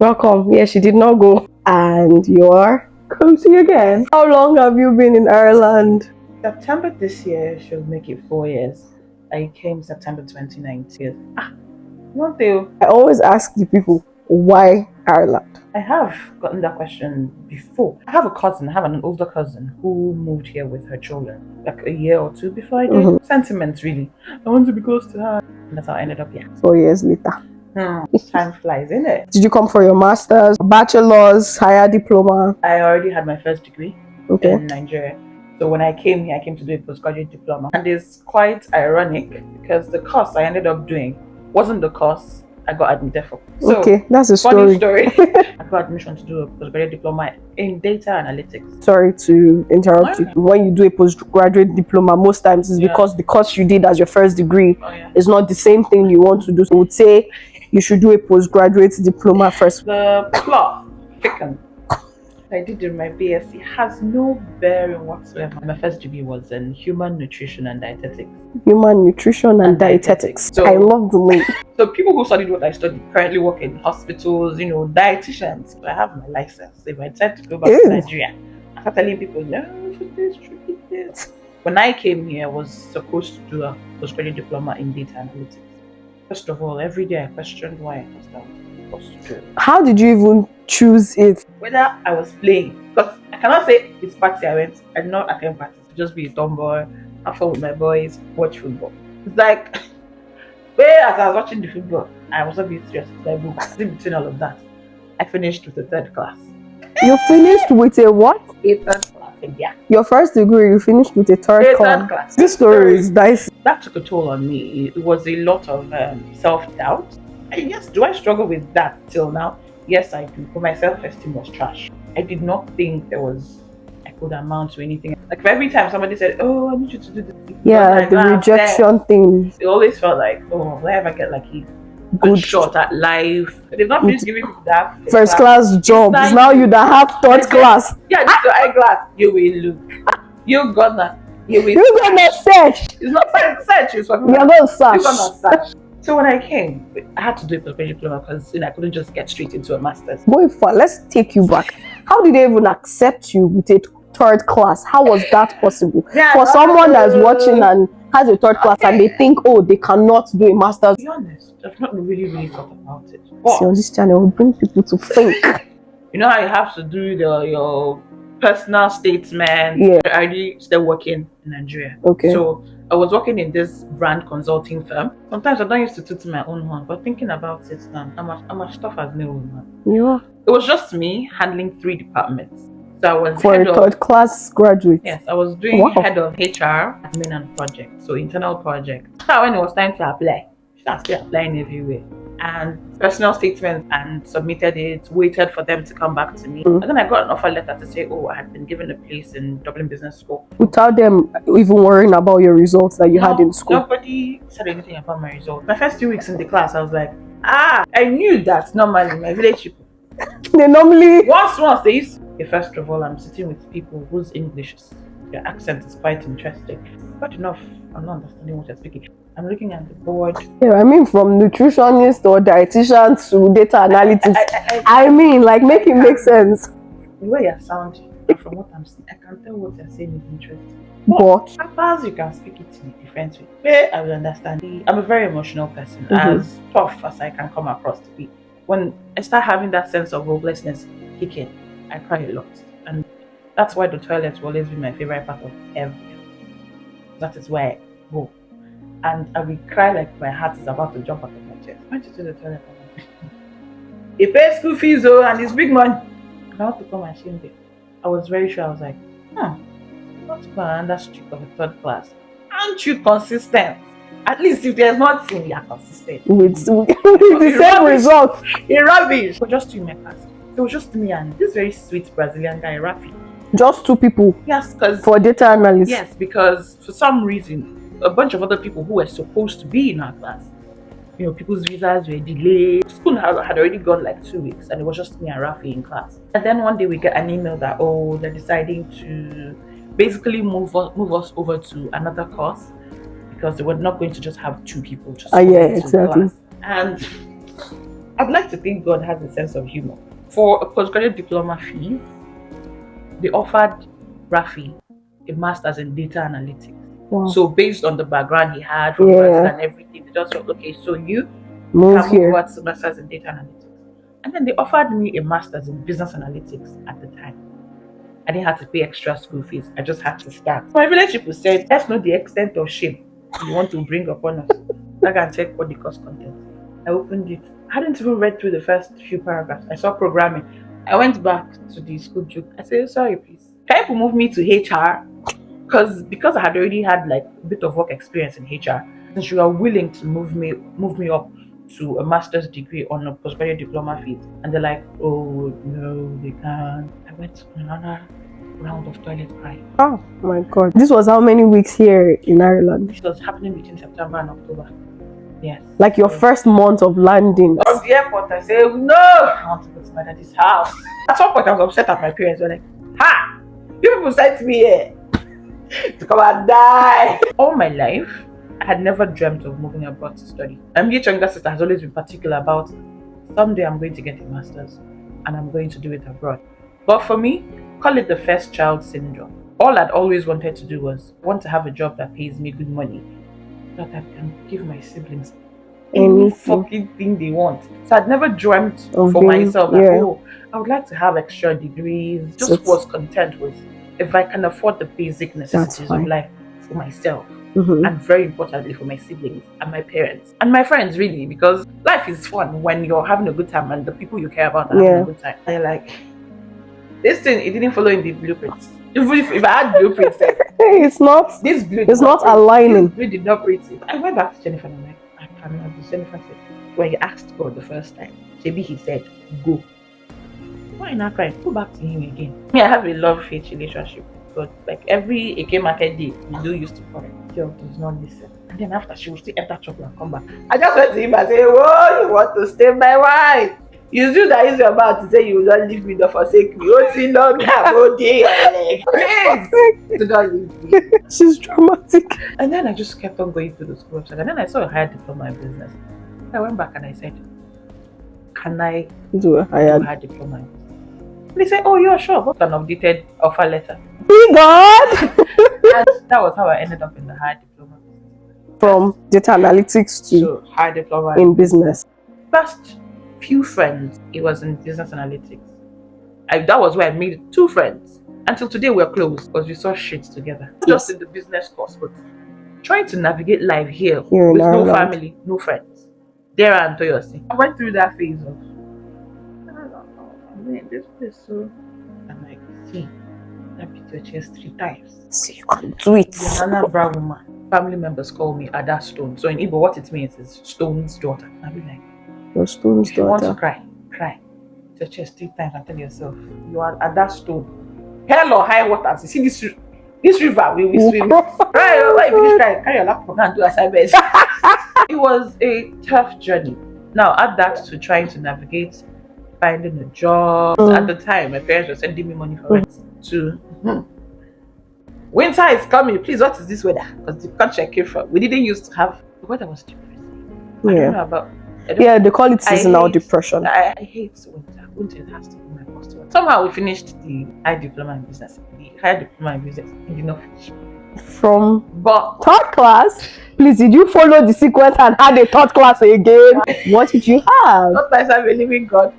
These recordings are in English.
Welcome. Yeah, she did not go. And you're cozy again. How long have you been in Ireland? September this year she'll make it 4 years. I came September 2019. One thing I always ask the people, why Ireland? I have gotten that question before. I have an older cousin who moved here with her children like a year or two before I did. Sentiments really. I want to be close to her. And that's how I ended up here. 4 years later. Time flies, isn't it? Did you come for your master's, bachelor's, higher diploma? I already had my first degree Okay. in Nigeria. So when I came here, I came to do a postgraduate diploma. And it's quite ironic because the course I ended up doing wasn't the course I got admitted for. So, okay, that's a funny story. I got admission to do a postgraduate diploma in data analytics. Sorry to interrupt you. When you do a postgraduate diploma, most times it's because the course you did as your first degree is not the same thing you want to do. So I would say you should do a postgraduate diploma first. The cloth thickened. I did in my BSc has no bearing whatsoever. My first degree was in human nutrition and dietetics. Human nutrition and dietetics. So, I love the name. So people who studied what I studied currently work in hospitals, dietitians. So I have my license. If I decide to go back to Nigeria, I start telling people, no, for this. When I came here, I was supposed to do a postgraduate diploma in data analytics. First of all, every day I questioned why I was supposed to do it. How did you even choose it? Whether I was playing, because I cannot say it's party I went. I did not attend parties. Just be a tomboy, have fun with my boys, watch football. It's like, as I was watching the football, I was not being serious. Like, in between all of that, I finished with a third class. You finished with a what? A third class, yeah. Your first degree, you finished with a third class. This story is nice. That took a toll on me. It was a lot of self-doubt. And yes, do I struggle with that till now? Yes, I do. But my self-esteem was trash. I did not think I could amount to anything. Like every time somebody said, "Oh, I need you to do this," the rejection thing. It always felt like, "Oh, will I ever get like a good shot at life?" They've not finished giving people that first class job. It's now you that have third class. Yeah, the high class. You will look. You gonna search. It's not search. It's what you're gonna search. You're gonna search. So when I came, I had to do a postgraduate diploma because I couldn't just get straight into a master's. Going far, let's take you back. How did they even accept you with a third class? How was that possible? For someone that's watching and has a third class and they think, oh, they cannot do a master's. To be honest, I've not really thought about it. See, on this channel, we bring people to think. You know how you have to do your personal statement. Yeah. I already started working in Nigeria. Okay. So I was working in this brand consulting firm. Sometimes I don't used to toot my own horn, but thinking about it now, I'm a stuff as no woman. Yeah. It was just me handling 3 departments. So I was for a third class graduate. Yes, I was doing head of HR, admin and project, so internal project. So when it was time to apply, I started applying everywhere. And personal statements and submitted it, waited for them to come back to me. And then I got an offer letter to say, I had been given a place in Dublin Business School. Without them even worrying about your results that you had in school? Nobody said anything about my results. My first 2 weeks in the class, I was like, I knew that normally my village people, they normally... Once they used to... First of all, I'm sitting with people whose English, their accent is quite interesting. But enough, I'm not understanding what you're speaking. I'm looking at the board. Yeah, I mean, from nutritionist or dietitian to data analytics. Make it make sense. The way you're sounding, from what I'm seeing, I can tell what you're saying is interesting. But as you can speak it in a different way, I will understand. I'm a very emotional person, as tough as I can come across to be. When I start having that sense of hopelessness kicking, I cry a lot. And that's why the toilet will always be my favorite part of everything. That is where I go. And I will cry like my heart is about to jump out of my chest. Why don't you to the toilet? He pays school fees and it's big money. I want to come and shame them. I was very sure. I was like, what's going that streak of a third class? Aren't you consistent? At least if there's nothing, you're consistent. With the same result. In rubbish. But just 2 in my class. It was just me and this very sweet Brazilian guy, Rafi. Just 2 people? Yes, because... For data analysis? Yes, because for some reason, a bunch of other people who were supposed to be in our class, people's visas were delayed. School had already gone like 2 weeks and it was just me and Rafi in class. And then one day we get an email that, they're deciding to basically move us over to another course because they were not going to just have 2 people just exactly. class. And I'd like to think God has a sense of humor. For a postgraduate diploma fees, they offered Rafi a master's in data analytics. Wow. So based on the background he had from Brazil and everything, they just thought, okay, so you move can here. move over to master's in data analytics. And then they offered me a master's in business analytics at the time. I didn't have to pay extra school fees. I just had to start. My village people said, let's know the extent of shame you want to bring upon us. I can check what the course content. I opened it. I hadn't even read through the first few paragraphs. I saw programming. I went back to the school joke. I said, sorry, please. Can you move me to HR? Because I had already had like a bit of work experience in HR, since you are willing to move me up to a master's degree on a postgraduate diploma fees. And they're like, oh no, they can't. I went on another round of toilet crying. Oh my god. This was how many weeks here in Ireland? This was happening between September and October. Yes. Like your first month of landing. From the airport, I said, no, I want to go to my daddy's house. At some point, I was upset at my parents. They were like, ha! You people sent me here to come and die. All my life, I had never dreamt of moving abroad to study. And my younger sister has always been particular about, someday I'm going to get a master's and I'm going to do it abroad. But for me, call it the first child syndrome. All I'd always wanted to do was want to have a job that pays me good money, so that I can give my siblings any fucking thing they want. So I'd never dreamt for myself that, oh, I would like to have extra degrees. Just was content with if I can afford the basic necessities of life for myself. And very importantly for my siblings and my parents and my friends, really, because life is fun when you're having a good time and the people you care about are having a good time. And you're like, this thing, it didn't follow in the blueprints. Even if I had blueprints, it's not. This blue, it's not aligning. This blue did not print it. I went back to Jennifer and I'm like, I cannot do. Jennifer said, when you asked God the first time, maybe he said, go. Why not crying? Go back to him again. I have a love-hate relationship. But like every Eke market day, we do used to call it. Girl does not listen. And then after she will still enter trouble and come back. I just went to him and say, whoa, you want to stay my wife? You do that is your mouth to say you will not leave me, not forsake me. Oh, see, no, go there. Please, do not leave me. She's dramatic. And then I just kept on going through the school website. And then I saw a higher diploma in business. I went back and I said, can I do a higher diploma in business? They said, oh, you're sure. What an updated offer letter. Be God! And that was how I ended up in the higher diploma. From data analytics to higher diploma in business. First few friends, it was in business analytics. That was where I made 2 friends. Until today we're close because we saw shit together. Just in the business course, but trying to navigate life here with no family, no friends. There and Toyosi. I went through that phase of, I don't know, I'm in this place, so I'm like, see, I beat your chest 3 times. So you can do it. You're a brave woman. Family members call me Ada Stone. So in Igbo, what it means is Stone's daughter. I'll be like, your Stone's if you daughter. want to cry, cry. Beat your chest 3 times and tell yourself, you are Ada Stone. Hell or high waters. You see this river, we will swim. Right, why you finish crying? Carry your laptop and do assignments. It was a tough journey. Now add that to trying to navigate finding a job. At the time, my parents were sending me money for rent. Winter is coming. Please, what is this weather? Because the country I came from, we didn't used to have. The weather was depressing. I don't know about. They call it seasonal depression. I hate winter. Winter has to be my first one. Somehow we finished the high diploma in business. The higher diploma in business did not finish. But 3rd class, please, did you follow the sequence and add a 3rd class again? What did you have? Not like I believe in God.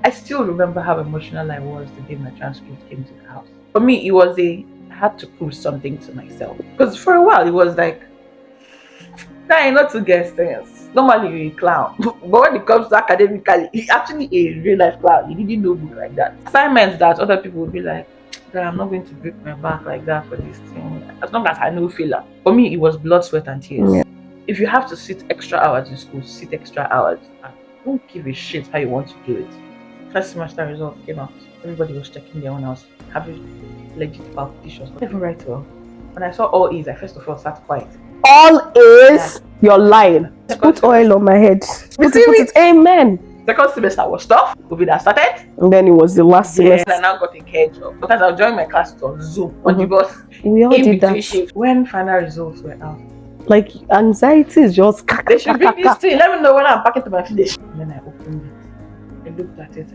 I still remember how emotional I was the day my transcript came to the house. For me, it was I had to prove something to myself. Because for a while, it was like, trying not to get things. Normally, you're a clown. But when it comes to academically, he's actually a real life clown. He didn't know me like that. Assignments that other people would be like, I'm not going to break my back like that for this thing. As long as I know failure. For me, it was blood, sweat, and tears. Yeah. If you have to sit extra hours in school, sit extra hours. And don't give a shit how you want to do it. First semester results came out. Everybody was checking their own house, having legit palpitations. I didn't write well. When I saw all A's, I first of all sat quiet. All A's? You're lying. Put oil on my head. Put it. Amen. Second semester was tough. COVID had started. And then it was the last semester. And I now got a care job. Because I was joining my classes on Zoom. On the bus. We all did that. Shifts. When final results were out. Like, anxiety is just... They should bring this thing. Let me know when I'm packing to my finish. And then I opened it. looked at it.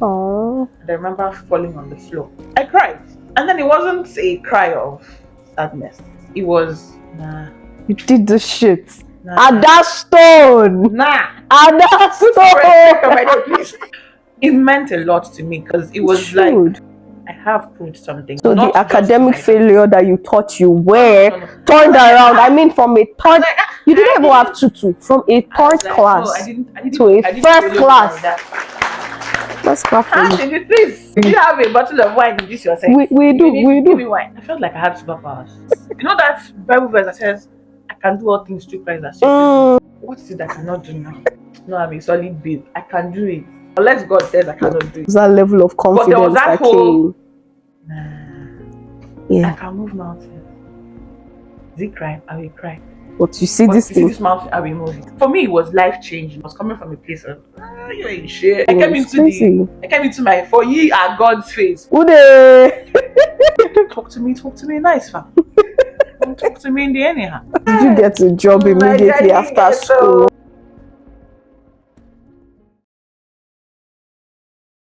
Oh. And I remember falling on the floor. I cried. And then it wasn't a cry of sadness. It was, nah. You did the shit. Nah. At that stone. Nah. At that stone. It meant a lot to me because it was like, I have proved something. So Not the academic just failure that you thought you were turned around. I mean, from a third, you didn't even have tutu. From a third class to a first class. Let's clap for you. Please, you have a bottle of wine in this yourself. We do. Give me wine. I felt like I had superpowers. You know that Bible verse that says, "I can do all things through Christ that strengthens me." What is it that I cannot do now? No, I'm a solid babe. I can do it. Unless God says I cannot do it. That level of confidence but there was that whole, came. Yeah. I can move mountains. Is it crime? I will cry. But you see this thing. This mountain, I will move it. For me, it was life changing. It was coming from a place of, you ain't shit. I came into my, for ye are God's face. Talk to me nice, fam. Don't talk to me in the anyhow. Did you get a job immediately after school?